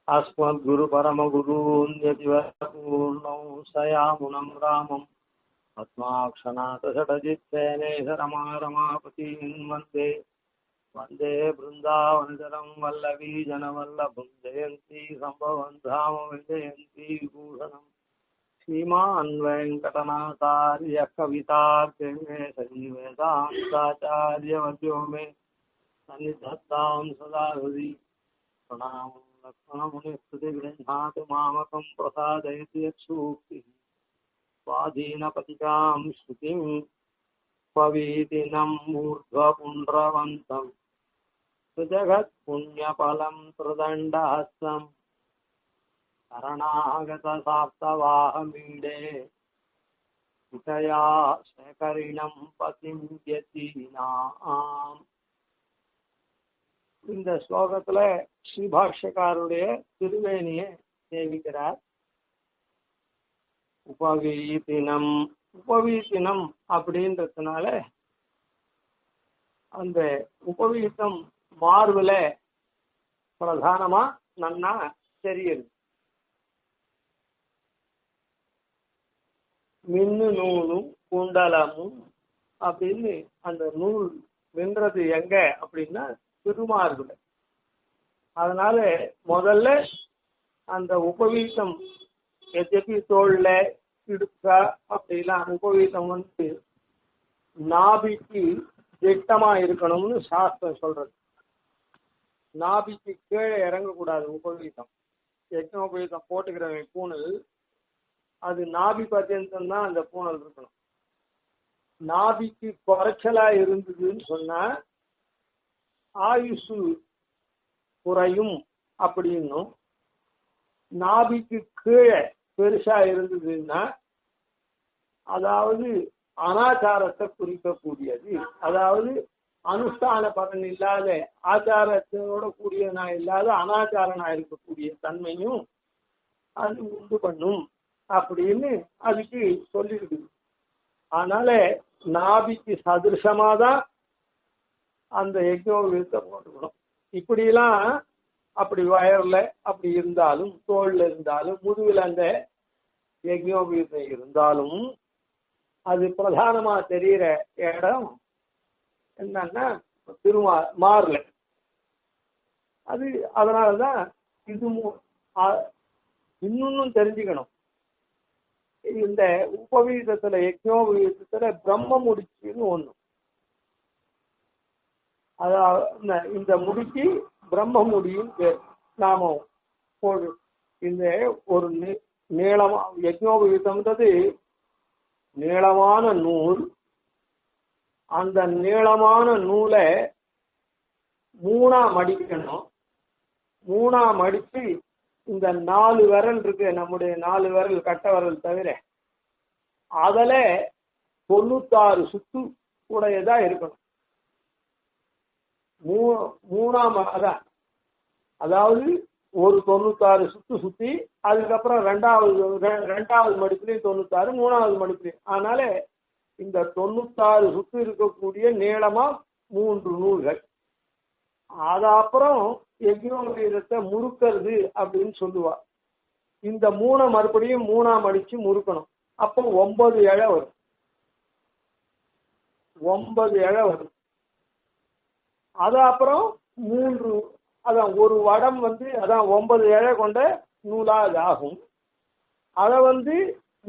अस्मद्गुरुपरमगुरून्यतिवरपूर्णौ सयामुनं रामम् अस्माक्षणातषडजित्सेनेश रमापतीन् वन्दे वन्दे बृन्दावनचरं वल्लवी जनवल्लभं जयन्ती सम्भवं धाम विजयन्ती विभूषणम् श्रीमान् वेङ्कटनाथार्य कवितार्थिवेशरी वेदान्ताचार्यवर्यो मे सन्निधत्तां सदा हृदि प्रणाम लक्ष्मणमुनिस्तुतिगृह्णातु मामकं प्रसादयति यत्सूक्तिः स्वाधीनपतिकां श्रुतिं पवीतिनं मूर्ध्वपुण्ड्रवन्तं सुजगत्पुण्यफलं त्रिदण्डहस्तम् शरणागतसाप्तवाहमीडे विषया शेखरिणं पतिं यतीनाम्. இந்த ஸ்லோகத்துல ஸ்ரீபாஷ்யக்காருடைய திருவேணியை சேவிக்கிறார். உபவீதினம் உபவீதினம் அப்படின்றதுனால அந்த உபவீதம் மார்புல பிரதானமா நன்னா தெரியுது. மின்னு நூலும் குண்டலமும் அப்படின்னு அந்த நூல் வென்றது எங்க அப்படின்னா திருமார்புல. அதனால முதல்ல அந்த உபவீதம் எத்தப்பி தோல்ல இடுக்கா அப்படிலாம் உபவீதம் வந்து நாபிக்கு திட்டமா இருக்கணும்னு சாஸ்திரம் சொல்றது. நாபிக்கு கீழே இறங்கக்கூடாது உபவீதம். யஜ்னோபவீதம் போட்டுக்கிறவன் பூணல் அது நாபி பர்யந்தம் தான் அந்த பூணல் இருக்கணும். நாபிக்கு குறைச்சலா இருந்ததுன்னு சொன்னா ஆயுசு குறையும் அப்படின்னும், நாபிக்கு கீழே பெருசா இருந்ததுன்னா அதாவது அனாச்சாரத்தை குறிக்கக்கூடியது, அதாவது அனுஷ்டான பலன் இல்லாத ஆச்சாரத்தோட கூடியனா இல்லாத அனாச்சாரனா இருக்கக்கூடிய தன்மையும் அது உண்டு பண்ணும் அப்படின்னு அதுக்கு சொல்லியிருக்குது. அதனால நாபிக்கு சதிருஷமாதான் அந்த யஜ்னோபவீதத்தை போட்டுக்கணும். இப்படிலாம் அப்படி வயர்ல அப்படி இருந்தாலும் தோல்ல இருந்தாலும் முதுகில் அந்த யஜ்னோபவீதம் இருந்தாலும் அது பிரதானமா தெரிகிற இடம் என்னன்னா மாறல. அது அதனாலதான் இது இன்னொன்னும் தெரிஞ்சுக்கணும். இந்த உபவீதத்துல யஜ்னோபவீதத்துல பிரம்ம முடிச்சுன்னு ஒண்ணு, அதாவது இந்த முடிக்கு பிரம்ம முடியும் பேர். நாம இந்த ஒரு நீளமா யஜ்னோபவீதம்ன்றது நீளமான நூல். அந்த நீளமான நூலை மூணா மடிக்கணும். மூணா மடிச்சு இந்த 4 விரல் இருக்கு, நம்முடைய 4 விரல் கட்ட விரல் தவிர அதில் 96 சுத்து உடையதா இருக்கணும். மூணாம் அதான், அதாவது ஒரு 96 சுத்து சுத்தி அதுக்கப்புறம் ரெண்டாவது மடிப்புலையும் 96, மூணாவது மடிப்புலையும். அதனால இந்த 96 சுத்து இருக்கக்கூடிய நீளமா 3 நூல்கள். அது அப்புறம் யஜ்னோபவீதத்தை முறுக்கிறது அப்படின்னு சொல்லுவா. இந்த 3 மறுபடியும் 3ஆ மடிச்சு முறுக்கணும். அப்போ 9 இழை வரும். 9 இழை வரும். அது அப்புறம் 3, அதான் ஒரு வடம் வந்து அதான் 9 இழை கொண்ட நூலா அது ஆகும். அதை வந்து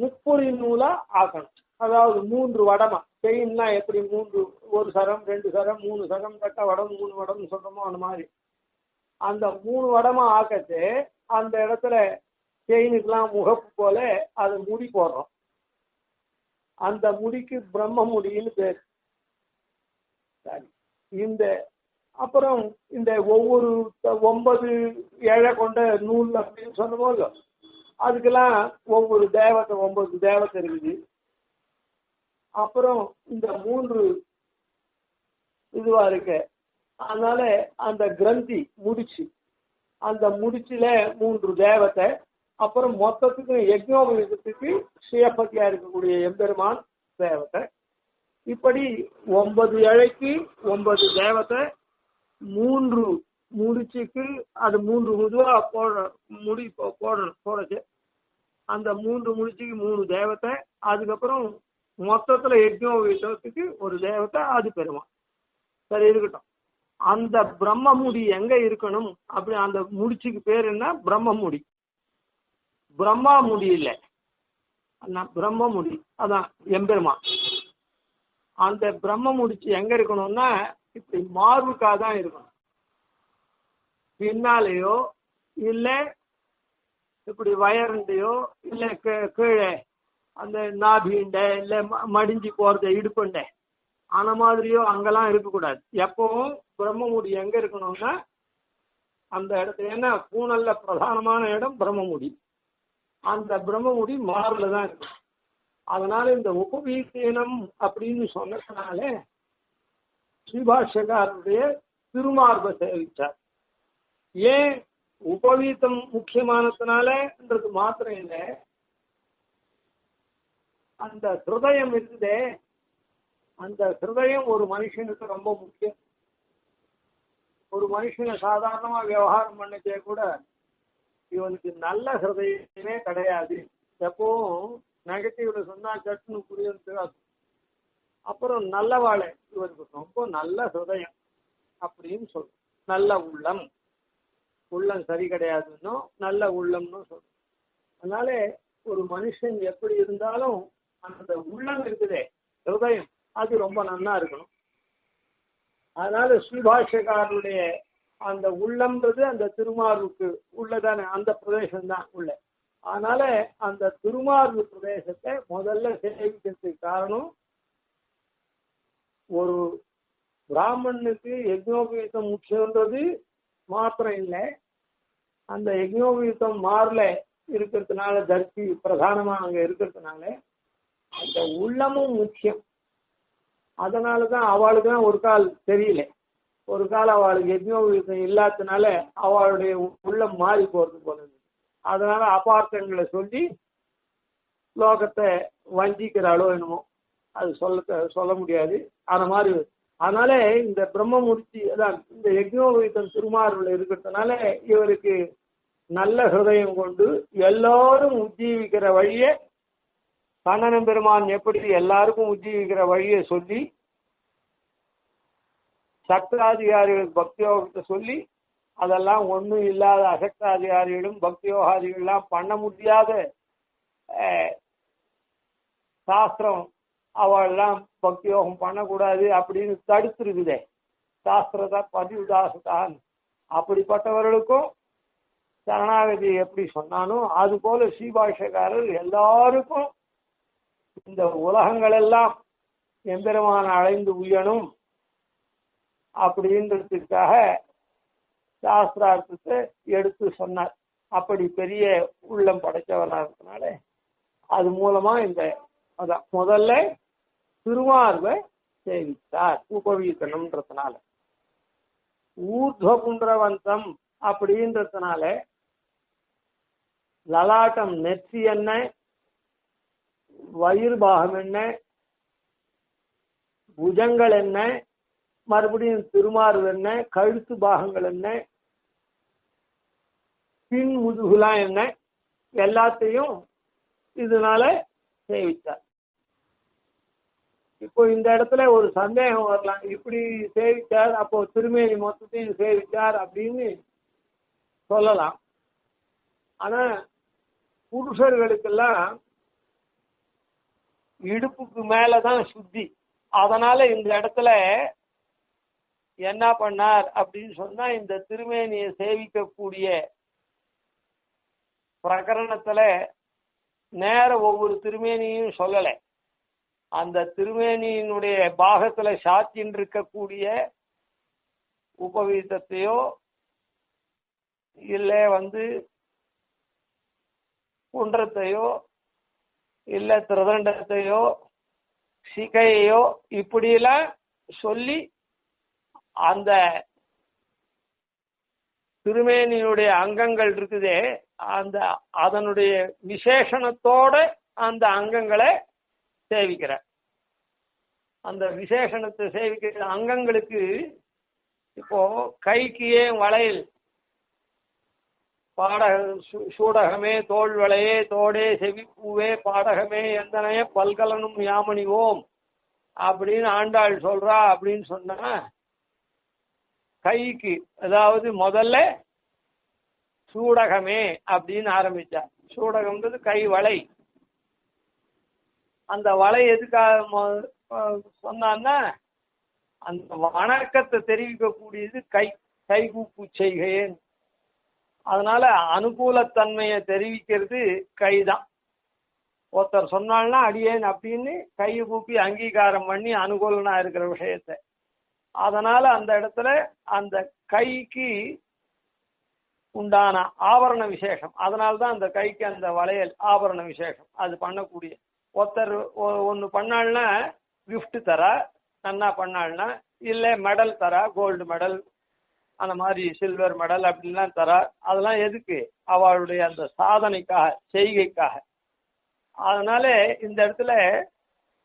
முப்புரி நூலா ஆக்கணும். அதாவது 3 வடமா, செயின்னா எப்படி 3 1 சரம் 2 சரம் 3 சரம் கட்ட வடம் 3 வடம்னு சொல்றோமோ அந்த மாதிரி அந்த 3 வடமா ஆக்கத்து அந்த இடத்துல செயினுக்கெல்லாம் முகப்பு போல அது முடி போடுறோம். அந்த முடிக்கு பிரம்ம முடின்னு பேர். சரி, இந்த அப்புறம் இந்த ஒவ்வொரு 9 இழை கொண்ட நூல் அப்படின்னு சொன்னபோது அதுக்கெல்லாம் ஒவ்வொரு தேவத்தை 9 தேவத்தை இருக்குது. அப்புறம் இந்த 3 இதுவா இருக்கு. அதனால அந்த கிரந்தி முடிச்சு, அந்த முடிச்சுல 3 தேவத்தை, அப்புறம் மொத்தத்துக்கு யஜ்னோபவீதத்துக்கு சுயபதியா இருக்கக்கூடிய எம்பெருமான் தேவத்தை. இப்படி 9 இழைக்கு 9 தேவத்தை, 3 முடிச்சுக்கு அது 3 முதுவா முடி போடச்சு. அந்த 3 முடிச்சுக்கு 3 தேவத்தை, அதுக்கப்புறம் மொத்தத்துல யஜ்ஞோபவீதத்துக்கு ஒரு தேவத்தை, அது பெருமாள். சரி இருக்கட்டும். அந்த பிரம்ம முடி எங்க இருக்கணும் அப்படி? அந்த முடிச்சுக்கு பேர் என்ன? பிரம்ம முடி. பிரம்மா முடி இல்லை, பிரம்ம முடி, அதான் எம்பெருமா. அந்த பிரம்ம முடிச்சு எங்க இருக்கணும்னா இப்படி மார்புக்காக தான் இருக்கணும். பின்னாலேயோ இல்ல இப்படி வயர்ண்டையோ இல்ல கீழே அந்த நாபிண்ட இல்ல மடிஞ்சு போறது இடுப்புண்ட ஆன மாதிரியோ அங்கெல்லாம் இருக்கக்கூடாது. எப்பவும் பிரம்மமுடி எங்க இருக்கணும்னா அந்த இடத்துல, ஏன்னா பூனல்ல பிரதானமான இடம் பிரம்மமுடி. அந்த பிரம்மமுடி மார்புல தான் இருக்கும். அதனால இந்த உபவீசனம் அப்படின்னு சொன்னதுனால ஸ்ரீபாஷ்யக்காரருடைய திருமார்பை சேவிச்சார். ஏன் உபவீதம் முக்கியமானதுனாலன்றது மாத்திரம் இல்லை, அந்த ஹிருதயம் இருக்குதே, அந்த ஹிருதயம் ஒரு மனுஷனுக்கு ரொம்ப முக்கியம். ஒரு மனுஷனை சாதாரணமா விவகாரம் பண்ணச்சே கூட இவனுக்கு நல்ல ஹிருதயமே கிடையாது. எப்பவும் நெகட்டிவ்ல சொன்னா சட்டுன்னு புரியுது. அப்புறம் நல்லவாழை இவருக்கு ரொம்ப நல்ல ஹிருதயம் அப்படின்னு சொல்லும். நல்ல உள்ளம், உள்ளம் சரி கிடையாதுன்னு நல்ல உள்ளம்னு சொல்லும். அதனால ஒரு மனுஷன் எப்படி இருந்தாலும் அந்த உள்ளம் இருக்குதே ஹிருதயம், அது ரொம்ப நன்னா இருக்கணும். அதனால ஸ்ரீபாஷ்யக்காரருடைய அந்த உள்ளம்ன்றது அந்த திருமார்புக்கு உள்ளதானே, அந்த பிரதேசம் தான் உள்ள. அதனால அந்த திருமார்பு பிரதேசத்தை முதல்ல சேவிக்கிறதுக்கு காரணம், ஒரு பிராமணனுக்கு யஜ்ஞோபவீதம் முக்கியன்றது மாத்திரம் இல்லை, அந்த யஜ்ஞோபவீதம் மாறல இருக்கிறதுனால, தர்சி பிரதானமா அங்க இருக்கிறதுனால அந்த உள்ளமும் முக்கியம். அதனாலதான் அவளுக்கு தான் ஒரு கால் தெரியல, ஒரு கால் அவளுக்கு யஜ்ஞோபவீதம் இல்லாததுனால அவளுடைய உள்ளம் மாறி போறது போல. அதனால அபார்த்தங்களை சொல்லி லோகத்தை வஞ்சிக்கிறாளோ என்னமோ, அது சொல்ல முடியாது. அந்த மாதிரி அதனால இந்த பிரம்ம முடிச்சு அதான் இந்த யஜ்ஞோபவீதம் திருமார்புல இருக்கிறதுனால இவருக்கு நல்ல ஹிருதயம் கொண்டு எல்லாரும் உஜ்ஜீவிக்கிற வழியை, கண்ணன் பெருமான் எப்படி எல்லாருக்கும் உஜ்ஜீவிக்கிற வழியை சொல்லி, சக்தாதிகாரிகளுக்கு பக்தியோகத்தை சொல்லி, அதெல்லாம் ஒன்றும் இல்லாத அசக்தாதிகாரிகளும் பக்தியோகாதிகள்லாம் பண்ண முடியாத சாஸ்திரம், அவெல்லாம் பக்தியோகம் பண்ணக்கூடாது அப்படின்னு தடுத்துருக்குதே சாஸ்திரத்தை பதிவுதாசத்தான். அப்படிப்பட்டவர்களுக்கும் சரணாகதி எப்படி சொன்னானோ அது போல ஸ்ரீபாஷ்யக்காரர் எல்லாருக்கும் இந்த உலகங்கள் எல்லாம் எம்பெருமான அடைந்து உயணும் அப்படின்றதுக்காக சாஸ்திரார்த்தத்தை எடுத்து சொன்னார். அப்படி பெரிய உள்ளம் படைச்சவனா இருக்கனால அது மூலமா இந்த அதான் முதல்ல திருமார்பை சேவித்தார் உபவீதனம்ன்றதுனால. ஊர்துவ புண்டரவந்தம் அப்படின்றதுனால லலாட்டம் நெற்றி என்ன, வயிறு பாகம் என்ன, புஜங்கள் என்ன, மறுபடியும் திருமார்பு என்ன, கழுத்து பாகங்கள் என்ன, பின் முதுகுலாம் என்ன, எல்லாத்தையும் இதனால சேவித்தார். இப்போ இந்த இடத்துல ஒரு சந்தேகம் வரலாம், இப்படி சேவித்தார் அப்போ திருமேனி மொத்தத்தையும் சேவித்தார் அப்படின்னு சொல்லலாம். ஆனா புருஷர்களுக்கெல்லாம் இடுப்புக்கு மேலதான் சுத்தி. அதனால இந்த இடத்துல என்ன பண்ணார் அப்படின்னு சொன்னா, இந்த திருமேனியை சேவிக்கக்கூடிய பிரகரணத்துல நேர ஒவ்வொரு திருமேனியும் சொல்லல, அந்த திருமேனியினுடைய பாகத்துல சாத்தின் இருக்கக்கூடிய உபவீதத்தையோ இல்ல குன்றத்தையோ இல்ல திருதண்டத்தையோ சிகையோ இப்படியெல்லாம் சொல்லி அந்த திருமேனியுடைய அங்கங்கள் இருக்குதே, அந்த அதனுடைய விசேஷணத்தோட அந்த அங்கங்களை சேவிக்கிற, அந்த விசேஷணத்தை சேவிக்கிற அங்கங்களுக்கு இப்போ கைக்கு ஏன் வளையல்? சூடகமே தோல் வளையே தோடே செவிப்பூவே பாடகமே எந்தனைய பல்கலனும் யாமணிவோம் அப்படின்னு ஆண்டாள் சொல்றா. அப்படின்னு சொன்னா கைக்கு, அதாவது முதல்ல சூடகமே அப்படின்னு ஆரம்பிச்சா. சூடகம்ன்றது கை வளை. அந்த வளை எதுக்காக சொன்னான்னா, அந்த வணக்கத்தை தெரிவிக்கக்கூடியது கை, கைகூப்பு செய்கையேன். அதனால அனுகூலத்தன்மையை தெரிவிக்கிறது கைதான். ஒருத்தர் சொன்னால்னா அடியேன் அப்படின்னு கையை கூப்பி அங்கீகாரம் பண்ணி அனுகூலனா இருக்கிற விஷயத்த. அதனால அந்த இடத்துல அந்த கைக்கு உண்டான ஆபரண விசேஷம். அதனால்தான் அந்த கைக்கு அந்த வளையல் ஆபரண விசேஷம். அது பண்ணக்கூடிய ஒருத்தர் ஒன்று பண்ணாள்னா கிஃப்ட் தரா, நன்னா பண்ணாள்னா, இல்லை மெடல் தரா, கோல்டு மெடல், அந்த மாதிரி சில்வர் மெடல் அப்படின்லாம் தரா. அதெல்லாம் எதுக்கு? அவளுடைய அந்த சாதனைக்காக, செய்கைக்காக. அதனால இந்த இடத்துல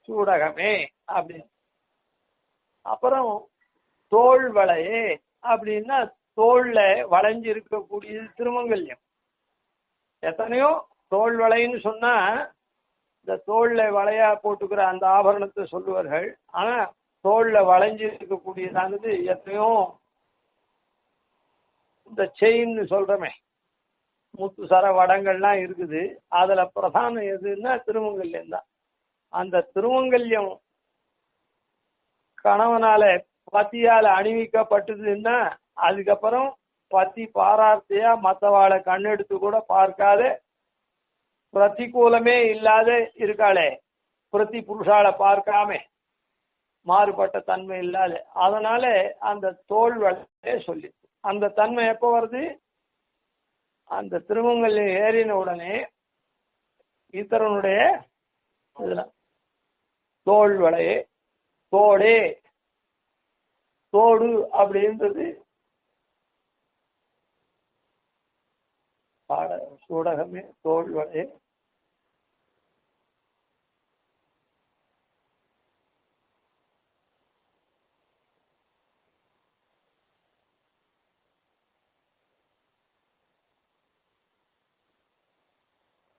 சூடகமே அப்படின்னு. அப்புறம் தோல் வளையே அப்படின்னா தோல்ல வளைஞ்சு இருக்கக்கூடியது திருமங்கல்யம். எத்தனையோ தோல் வளைன்னு சொன்னா இந்த தோல்ல வளையா போட்டுக்கிற அந்த ஆபரணத்தை சொல்லுவார்கள். ஆனா தோல்ல வளைஞ்சு இருக்கக்கூடியதானது எத்தனையோ இந்த செயின்னு சொல்றமே, முத்து சர வடங்கள்லாம் இருக்குது. அதுல பிரதானம் எதுன்னா திருமங்கல்யம் தான். அந்த திருமங்கல்யம் கணவனால பத்தியால அணிவிக்கப்பட்டதுன்னா அதுக்கப்புறம் பத்தி பாரார்த்தையா மற்றவாளை கண்ணெடுத்து கூட பார்க்காத, பிரதிகூலமே இல்லாத இருக்காளே, பிரதி புருஷால பார்க்காம மாறுபட்ட தன்மை இல்லாத. அதனால அந்த தோல் வளையே சொல்லி அந்த தன்மை எப்போ வருது? அந்த திருமங்கல்யம் ஏறின உடனே ஈத்தரனுடைய இதுல தோல் வளையே தோடே, தோடு அப்படின்றது சூடகமே தோல் வளையே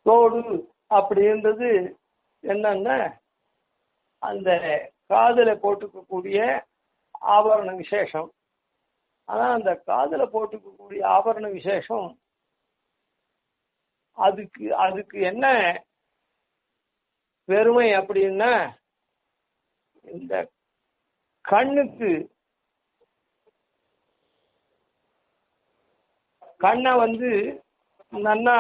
தோடு அப்படின்றது என்னன்னா அந்த காதுல போட்டுக்கக்கூடிய ஆபரண விசேஷம். ஆனா அந்த காதுல போட்டுக்கக்கூடிய ஆபரண விசேஷம் அதுக்கு அதுக்கு என்ன பெருமை அப்படின்னா, இந்த கண்ணுக்கு கண்ணை நன்னா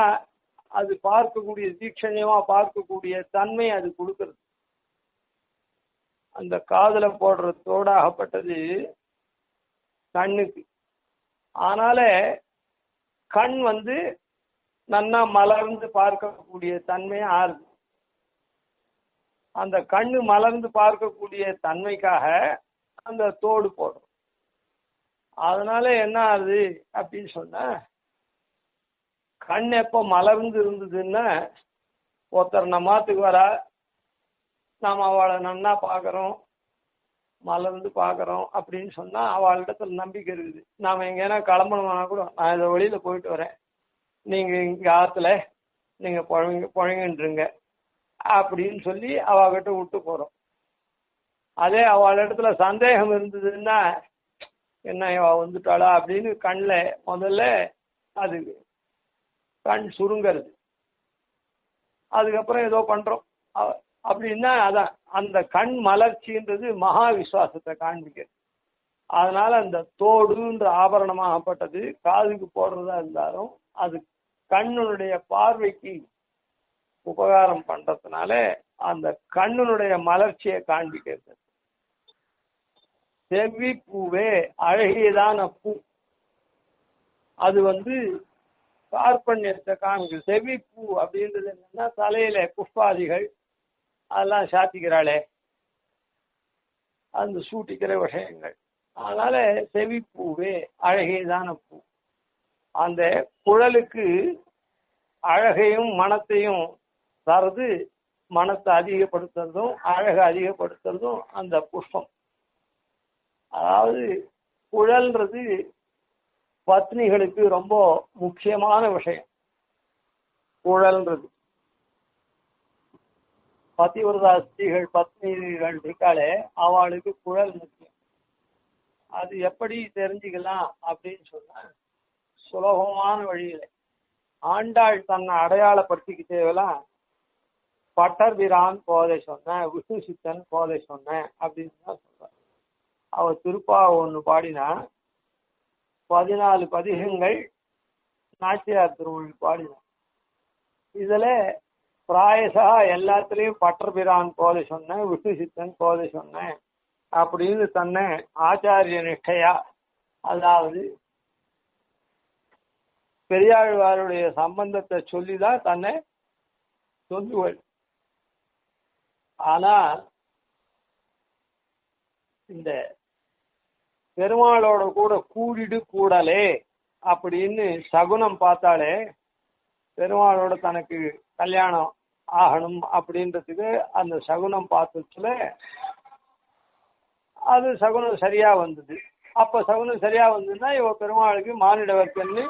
அது பார்க்கக்கூடிய தீட்சணியமா பார்க்கக்கூடிய தன்மை அது கொடுக்கிறது. அந்த காதுல போடுற தோடாகப்பட்டது கண்ணுக்கு. ஆனால கண் நன்னா மலர்ந்து பார்க்கக்கூடிய தன்மை ஆறுது. அந்த கண்ணு மலர்ந்து பார்க்கக்கூடிய தன்மைக்காக அந்த தோடு போடுறோம். அதனால என்ன ஆகுது அப்படின்னு சொன்னா, கண் எப்போ மலர்ந்து இருந்ததுன்னா, ஒருத்தர் நம்ம மாத்துக்கு வரா, நாம் அவளை நன்னா பார்க்குறோம், மலர்ந்து பார்க்குறோம் அப்படின்னு சொன்னா அவளிடத்துல நம்பிக்கை இருக்குது. நாம் எங்கேனா கிளம்பணும்னா கூட, நான் இதை வெளியில போயிட்டு வரேன், நீங்க இங்க ஆத்துல நீங்க புழங்கின்றுங்க அப்படின்னு சொல்லி அவகிட்ட விட்டு போறோம். அதே அவள் இடத்துல சந்தேகம் இருந்ததுன்னா, என்ன இவ வந்துட்டாளா அப்படின்னு கண்ணில் முதல்ல அது கண் சுருங்கிறது. அதுக்கப்புறம் ஏதோ பண்றோம் அப்படின்னா, அதான் அந்த கண் மலர்ச்சின்றது மகா விசுவாசத்தை காண்பிக்கிறது. அதனால அந்த தோடுன்ற ஆபரணமாகப்பட்டது காதுக்கு போடுறதா இருந்தாலும் அது கண்ணுடைய பார்வைக்கு உபகாரம் பண்றதுனால அந்த கண்ணுடைய மலர்ச்சியை காண்பிக்கிறது. செவ்வி பூவே அழகியதான பூ, அது கார்பண்யத்தை காண்பிக்கும். செவ்வி பூ அப்படின்றது என்னன்னா, தலையில புஷ்பாதிகள் அதெல்லாம் சாத்திக்கிறாளே, அந்த சூட்டிக்கிற விஷயங்கள். அதனால செவிப்பூவே அழகியதான பூ. அந்த குழலுக்கு அழகையும் மனத்தையும் தருது. மனத்தை அதிகப்படுத்துறதும் அழகை அதிகப்படுத்துறதும் அந்த புஷ்பம். அதாவது குழல்ன்றது பத்னிகளுக்கு ரொம்ப முக்கியமான விஷயம். குழல்ன்றது பதிவிரதா ஸ்திரீகள் பத்னிகள் இருக்காளே அவளுக்கு குழல் முக்கியம். அது எப்படி தெரிஞ்சுக்கலாம் அப்படின்னு சொன்ன சுலபமான வழியில ஆண்டாள் தன்னை அடையாளப்படுத்திக்கிட்டேவெல்லாம் பட்டர்பிரான் கோதை சொன்னேன், விஷ்ணு சித்தன் கோதை சொன்னேன் அப்படின்னு தான் சொல்றார். அவ திருப்பாவை ஒன்று பாடினா 14 பதிகங்கள் நாச்சியார் திருமொழி பாடினார். இதுல பிராயசா எல்லாத்துலயும் பட்டர்பிரான் கோதை சொன்னேன், விஷ்ணு சித்தன் கோதை சொன்னேன் அப்படின்னு தன்னை ஆச்சாரிய நிஷ்டையா, அதாவது பெரியாழ்வாருடைய சம்பந்தத்தை சொல்லிதான் தன்னை சொல்லுவள். ஆனா இந்த பெருமாளோட கூட கூடிடு கூடலே அப்படின்னு சகுனம் பார்த்தாலே பெருமாளோட தனக்கு கல்யாணம் ஆகணும் அப்படின்றதுக்கு அந்த சகுனம் பார்த்ததுல அது சகுனம் சரியா வந்தது. அப்ப சகுனம் சரியா வந்ததுன்னா இவ பெருமாளுக்கு மானிடவர்க்கன்னு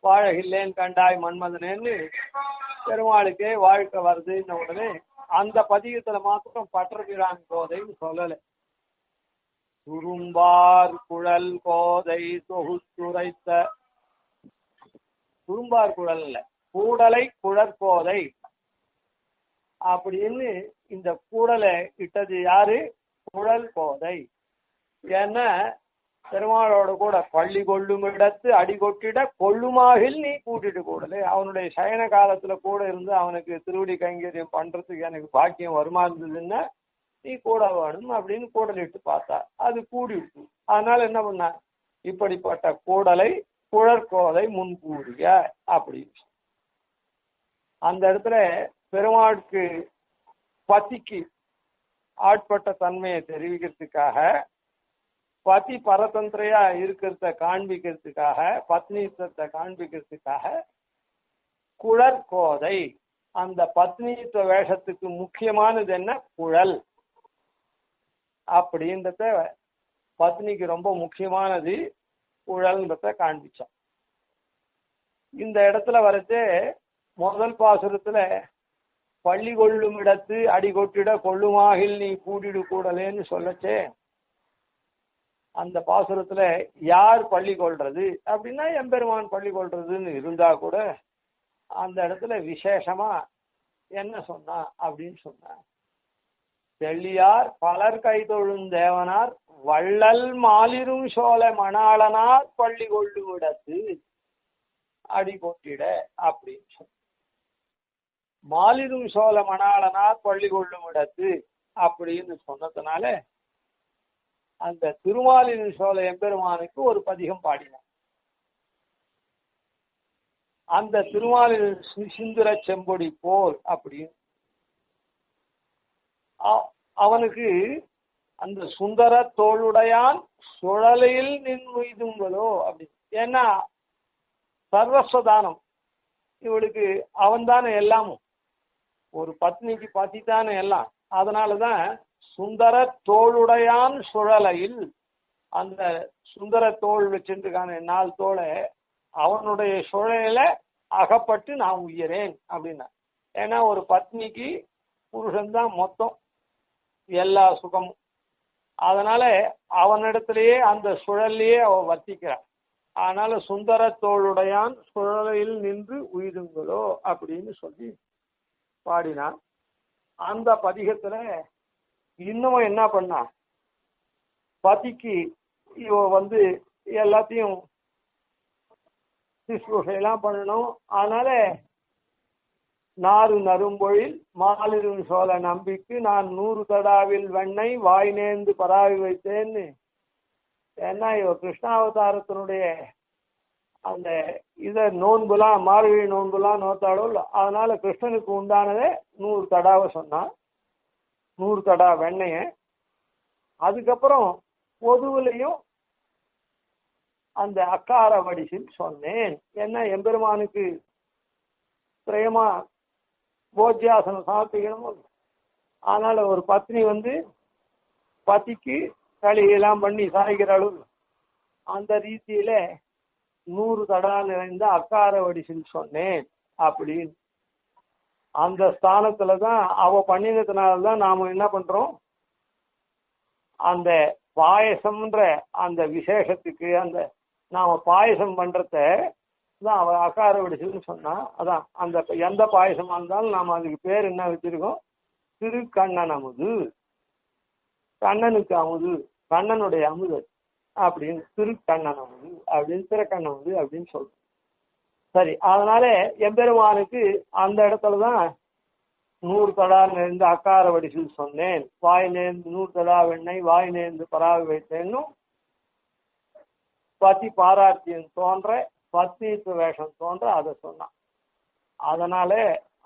வாழகில்லேன் கண்டாய் மன்மதனேன்னு பெருமாளுக்கே வாழ்க்கை வருதுன்னு உடனே அந்த பதிகத்துல மாத்திரம் பட்டர்பிரான் கோதைன்னு சொல்லலை. துரும்பார் குழல் கோதை தொகுத்துரைத்த, துரும்பார் குழல் இல்ல, கூடலை குழற்கோதை அப்படின்னு இந்த கூடலை இட்டது யாரு? குழல் கோதை. ஏன்னா பெருமாளோட கூட பள்ளி கொள்ளும் இடத்து அடி கொட்டிட கொள்ளுமாகில் நீ கூட்டிட்டு கூடலே. அவனுடைய சயன காலத்துல கூட இருந்து அவனுக்கு திருவடி கைங்கரியம் பண்றதுக்கு எனக்கு பாக்கியம் வருமா இருந்ததுன்னா நீ கூட வேணும் அப்படின்னு கூடலிட்டு பார்த்தா அது கூடிவிட்டு. அதனால என்ன பண்ண, இப்படிப்பட்ட கூடலை குழற்கோதை முன்கூறிய அப்படின்னு அந்த இடத்துல பெருமாளுக்கு பத்திக்கு ஆட்பட்ட தன்மையை தெரிவிக்கிறதுக்காக, பதி பரதந்திரையா இருக்கிறத காண்பிக்கிறதுக்காக, பத்னித்துவத்தை காண்பிக்கிறதுக்காக குழற்கோதை, அந்த பத்னித்துவ வேஷத்துக்கு முக்கியமானது என்ன? குழல் அப்படின்றத பத்னிக்கு ரொம்ப முக்கியமானது குழல்ன்றத காண்பிச்சான். இந்த இடத்துல வரச்சே முதல் பாசுரத்துல பள்ளி கொள்ளும் இடத்து அடி கொட்டிட கொள்ளுமாகில் நீ கூட்டிடு கூடலேன்னு சொல்லச்சே அந்த பாசுரத்துல யார் பள்ளி கொள்றது அப்படின்னா எம்பெருமான் பள்ளி கொள்றதுன்னு இருந்தா கூட அந்த இடத்துல விசேஷமா என்ன சொன்னா அப்படின்னு சொன்ன, தெள்ளியார் பலர் கைதொழும் தேவனார் வள்ளல் மாலிரும் சோலை மணாளனார் பள்ளி கொள்ளும் இடத்து அடி கொட்டிட அப்படின்னு சொன்ன. மாலிரும் சோழ மணாளனார் பள்ளி கொள்ளும் இடத்து அப்படின்னு சொன்னதுனால அந்த திருமாலிரு சோழ எம்பெருமானுக்கு ஒரு பதிகம் பாடினார். அந்த திருமாலிரு சிந்துர செம்பொடி போல் அப்படின்னு அவனுக்கு அந்த சுந்தர தோளுடையான் சுழலையில் நின்றுங்களோ அப்படின்னு. ஏன்னா சர்வஸ்வதானம், இவளுக்கு அவன் தானே எல்லாமும், ஒரு பத்னிக்கு பத்தி தானே எல்லாம். அதனாலதான் சுந்தர தோளுடையான் சுழலையில், அந்த சுந்தர தோல் வச்சுருக்கான 4 தோளை அவனுடைய சுழலையில அகப்பட்டு நான் உயரேன் அப்படின்னா. ஏன்னா ஒரு பத்னிக்கு புருஷன்தான் மொத்தம் எல்லா சுகமும். அதனால அவனிடத்திலேயே அந்த சுழல்லையே அவ வர்த்திக்கிறான். அதனால சுந்தர தோளுடையான் சுழலையில் நின்று உயிருங்களோ அப்படின்னு சொல்லி பாடினான். அந்த பதிகத்துல இன்னும் என்ன பண்ணா, பதிக்கு இவ எல்லாத்தையும் சிசுஷையெல்லாம் பண்ணணும். அதனால நாறு நறும்பொழில் மாலிரும் சோழ நம்பிக்கு நான் 100 தடாவில் வெண்ணெய் வாய் நேர்ந்து பராவி வைத்தேன்னு. ஏன்னா இவ கிருஷ்ணாவதாரத்தினுடைய அந்த இதை நோன்புலாம் மார்கழி நோன்புலாம் நோத்தாளோ, அதனால கிருஷ்ணனுக்கு உண்டானதே 100 தடாவை சொன்னான், 100 தடா வெண்ணைய. அதுக்கப்புறம் பொதுவிலையும் அந்த அக்கார வடிசில் சொன்னேன். என்ன எம்பெருமானுக்கு பிரேமா போஜ்யாசனம் சமர்ப்பிக்கணும். அதனால ஒரு பத்னி பதிக்கு களியெல்லாம் பண்ணி சாய்கிற அளவு அந்த ரீதியில 100 தடா நிறைந்த அக்கார வடிசில் சொன்னேன் அப்படின்னு அந்த ஸ்தானத்துலதான் அவ பண்ணினதுனாலதான் நாம என்ன பண்றோம், அந்த பாயசம்ன்ற அந்த விசேஷத்துக்கு அந்த நாம பாயசம் பண்றத தான் அவ அகார வடிசல்னு சொன்னா. அதான் அந்த எந்த பாயசமா இருந்தாலும் நாம அதுக்கு பேர் என்ன வச்சிருக்கோம், திருக்கண்ணன் அமுது, கண்ணனுக்கு அமுது, கண்ணனுடைய அமுது அப்படின்னு திருக்கண்ணன் அமுது அப்படின்னு திருக்கண்ணன் அமுது அப்படின்னு சொல்றோம். சரி, அதனால எம்பெருமானுக்கு அந்த இடத்துலதான் 100 தடா நேர்ந்து அக்கார வடிசில் சொன்னேன், வாய் நேர்ந்து 100 தடா வெண்ணெய் வாய் நேர்ந்து பராக வைத்தேன்னும் பத்தி பாராட்டியம் தோன்ற பத்திப்பு வேஷம் தோன்ற அதை சொன்னான். அதனால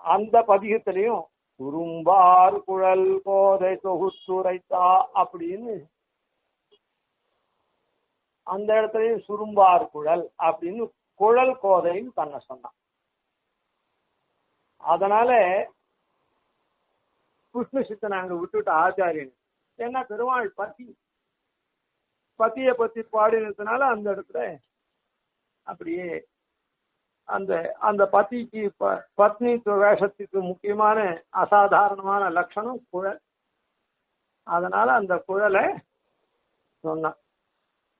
அந்த பதிகத்திலையும் குறும்பார் குழல் கோதை தொகுத்துரைத்தா அப்படின்னு அந்த இடத்துலயும் சுரும்பார் குழல் அப்படின்னு குழல் கோதைன்னு பண்ண சொன்னான். அதனால விஷ்ணு சித்தனை அங்க விட்டுட்டு ஆச்சாரியன் ஏன்னா பெருமாள் பத்திய பத்தி பாடினதுனால அந்த இடத்துல அப்படியே அந்த அந்த பத்திக்கு பத்னி வேஷத்துக்கு முக்கியமான அசாதாரணமான லட்சணம் குழல். அதனால அந்த குழலை சொன்னான்.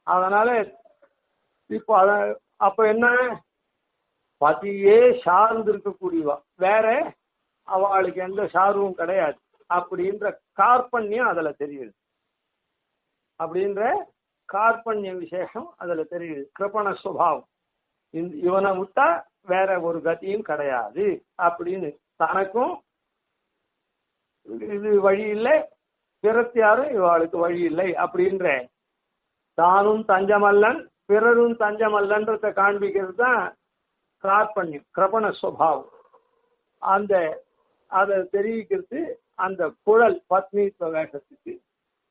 அதனால இப்போ அப்ப என்ன, பதியே சார்ந்து இருக்கக்கூடியவா, வேற அவளுக்கு எந்த சார்வும் கிடையாது அப்படின்ற கார்பண்யம் அதுல தெரியுது. அப்படின்ற கார்பண்ய விசேஷம் அதுல தெரியுது. கிருபண சுபாவம், இவனை விட்டா வேற ஒரு கதியும் கிடையாது அப்படின்னு தனக்கும் இது வழி இல்லை, பிறத்தியாரும் இவளுக்கு வழி இல்லை அப்படின்ற தானும் தஞ்சமல்லன் பிறரும் தஞ்சமல்லன்றத காண்பிக்கிறது தான் கார்பண்யம், கிருபண சுபாவம். அந்த அதை தெரிவிக்கிறது அந்த குழல் பத்னித்துவ வேஷத்துக்கு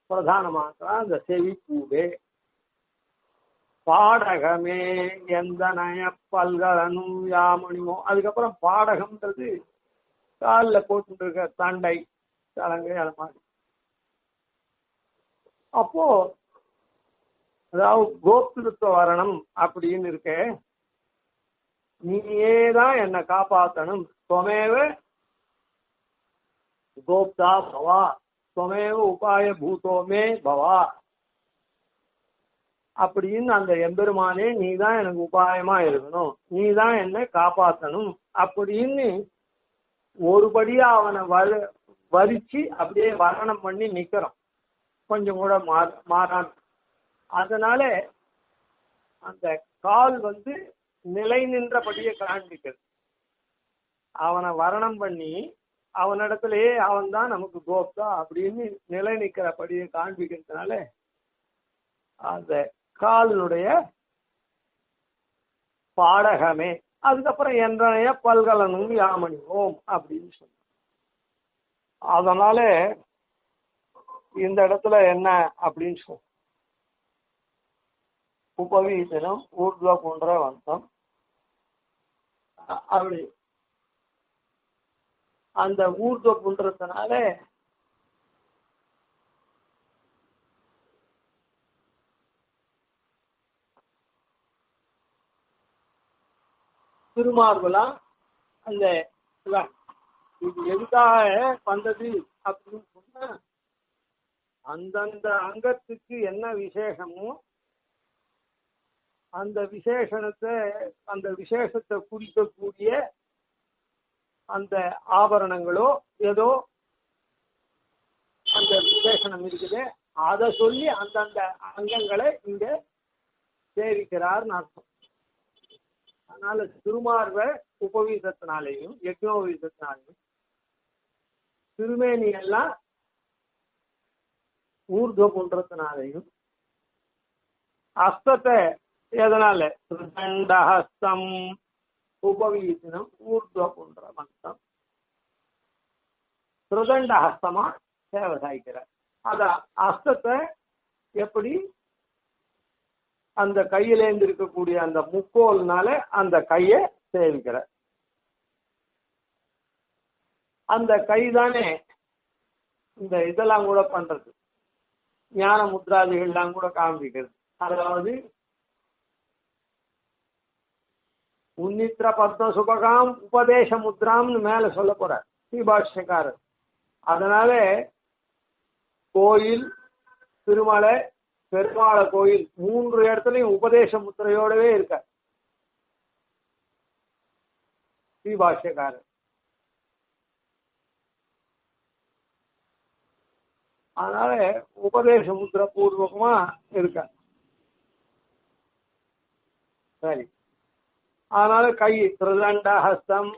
பிரதானமாக அந்த செவிப்பூவே. பாடகமே எந்த நய பல்கலனும் யாமணியோ, அதுக்கப்புறம் பாடகம்ன்றது காலில் போட்டு இருக்க தண்டை சலங்கை அது மாதிரி. அப்போ அதாவது கோப்திருத்துவ வரணம் அப்படின்னு இருக்க, நீயேதான் என்னை காப்பாற்றணும், துவமேவ கோப்தா பவா துவமேவ உபாய பூதோமே பவா அப்படின்னு அந்த எம்பெருமானே நீதான் எனக்கு உபாயமா இருக்கணும், நீதான் என்னை காப்பாற்றணும் அப்படின்னு ஒருபடியா அவனை வரிச்சு அப்படியே வரணம் பண்ணி நிக்கிறோம், கொஞ்சம் கூட மாறான். அதனால அந்த கால் நிலை நின்றபடியே காண்பிக்கிறது. அவனை வரணம் பண்ணி அவனிடத்திலேயே அவன் தான் நமக்கு கோப்தா அப்படின்னு நிலை நிற்கிறபடியே காண்பிக்கிறதுனால அந்த காலினுடைய பாடகமே. அதுக்கப்புறம் என்றனைய பல்கலனும் யாமணிவோம் அப்படின்னு சொன்ன. அதனால இந்த இடத்துல என்ன அப்படின்னு சொன்ன, உபவீசனம் ஊர்துவ போன்ற வந்தம் அப்படி அந்த ஊர்துவ புன்றதுனால திருமார்பலாம் அந்த இது எதுக்காக வந்தது அப்படின்னு சொன்னா, அந்தந்த அங்கத்துக்கு என்ன விசேஷமோ அந்த விசேஷத்தை குறிக்கக்கூடிய அந்த ஆபரணங்களோ ஏதோ அந்த விசேஷனம் இருக்குது, அதை சொல்லி அந்தந்த அங்கங்களை இங்க சேவிக்கிறார்னு அர்த்தம். அதனால திருமார்ப உபவீசத்தினாலேயும் யக்னோபவீசத்தினாலேயும் திருமேனி எல்லாம் ஊர்துவ குன்றத்தினாலேயும் ஹஸ்தத்தை எதனால திருதண்டஹஸ்தம் உபவீசனம் ஊர்துவ குன்ற மந்தம் திருதண்டஹஸ்தமா சேவை சாய்க்கிறார். அத ஹஸ்தத்தை எப்படி அந்த கையிலேந்து இருக்கக்கூடிய அந்த முக்கோல்னால அந்த கையை சேவிக்கிறார். அந்த கைதானே இந்த இதெல்லாம் கூட பண்றது, ஞான முத்ராதிகள்லாம் கூட காண்பிக்கிறது. அதாவது உன்னித்திர பத்ம சுபகாம் உபதேச முத்ராம்னு மேல சொல்ல போறார் ஸ்ரீபாஷ்யக்காரர். அதனால கோயில், திருமலை, பெருமாள கோயில் 3 இடத்துலையும் உபதேச முத்திரையோடவே இருக்க ஸ்ரீபாஷ்யக்காரர். அதனால உபதேச முத்திர பூர்வகமா இருக்க. சரி, அதனால கை திருதண்ட ஹஸ்தம்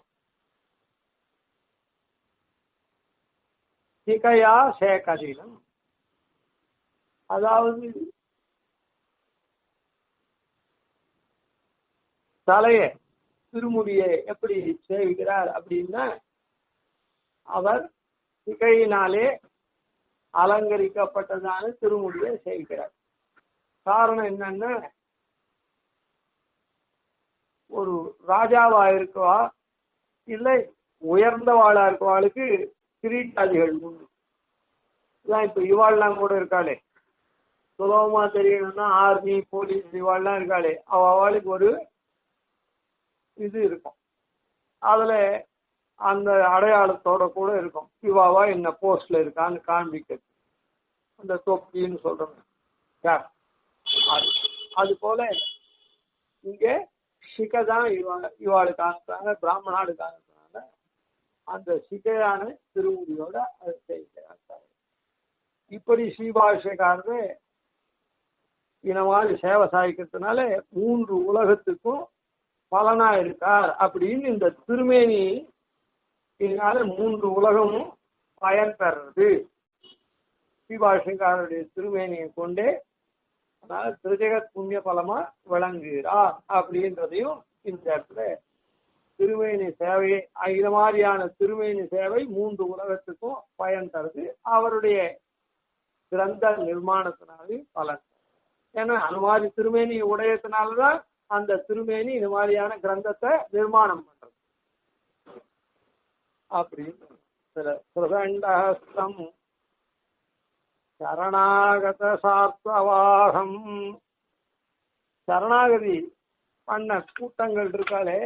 சிகையா சேகதிலம், அதாவது தலைய திருமுடியை எப்படி சேவிக்கிறார் அப்படின்னா, அவர் சிகையினாலே அலங்கரிக்கப்பட்டதான திருமுடியை சேவிக்கிறார். காரணம் என்னன்னா, ஒரு ராஜாவா இருக்கவா இல்லை உயர்ந்தவாளா இருக்கவாளுக்கு கிரீட்டாதிகள் உண்டு. இப்ப இவாள்லாம் கூட இருக்காளே, சுலபமா தெரியணும்னா ஆர்மி, போலீஸ் இவாள்லாம் இருக்காளே, அவளுக்கு ஒரு இது இருக்கும். அதுல அந்த அடையாளத்தோட கூட இருக்கும், இவாவா என்ன போஸ்ட்ல இருக்கான்னு காண்பிக்கிறது. அந்த தொப்பின்னு சொல்றோம். அது போல இங்க சிகைதான் இவாளுக்கான பிராமணாளுக்கான அந்த சிகையான திருமுடியோட அதை செய்கிறார். இப்படி ஸ்ரீபாஷ்யக்காரரு இந்த மாதிரி சேவை சாய்க்கிறதுனால 3 உலகத்துக்கும் பலனா இருக்கார் அப்படின்னு இந்த திருமேனி இதனால 3 உலகமும் பயன் பெறது. ஸ்ரீபாஷ்யக்காரருடைய திருமேனியை கொண்டே அதனால திருஜகத் புண்ணிய பலமா விளங்குகிறார் அப்படின்றதையும் இந்த இடத்துல திருமேனி சேவையை, இது மாதிரியான திருமேனி சேவை 3 உலகத்துக்கும் பயன் தருது. அவருடைய கிரந்த நிர்மாணத்தினாலே பலன். ஏன்னா அந்த மாதிரி திருமேனி உடையத்தினால்தான் அந்த திருமேனி இது மாதிரியான கிரந்தத்தை நிர்மாணம் பண்றது. அப்படின்னு சில பிரதண்டஹஸ்தம் சரணாகத சார்த்தவாகம், சரணாகதி பண்ண கூட்டங்கள் இருக்காளே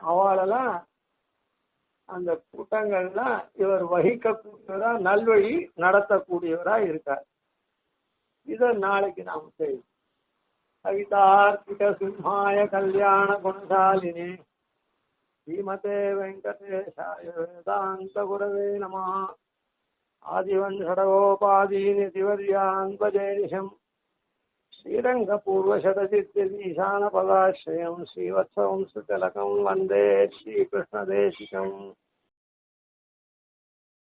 அவளெல்லாம் அந்த கூட்டங்கள்லாம் இவர் வகிக்கக்கூடியவரா, நல்வழி நடத்தக்கூடியவரா இருக்கார். இதை நாளைக்கு நாம் செய்வோம். கவிதார்த்திக சிம்ஹாய கல்யாண குணசாலினே ஸ்ரீமதே வெங்கடேஷாய வேதாந்த குரவே நமः. ஆதிவன் ஷடகோபாதீனி திவர்யான் பஜேஷம் ஸ்ரீரங்கபூர்வசதசித்தீசானபதாஸ்ரயம் ஸ்ரீவத்சவம் சுகலகம் வந்தே ஸ்ரீகிருஷ்ணதேசிகம்.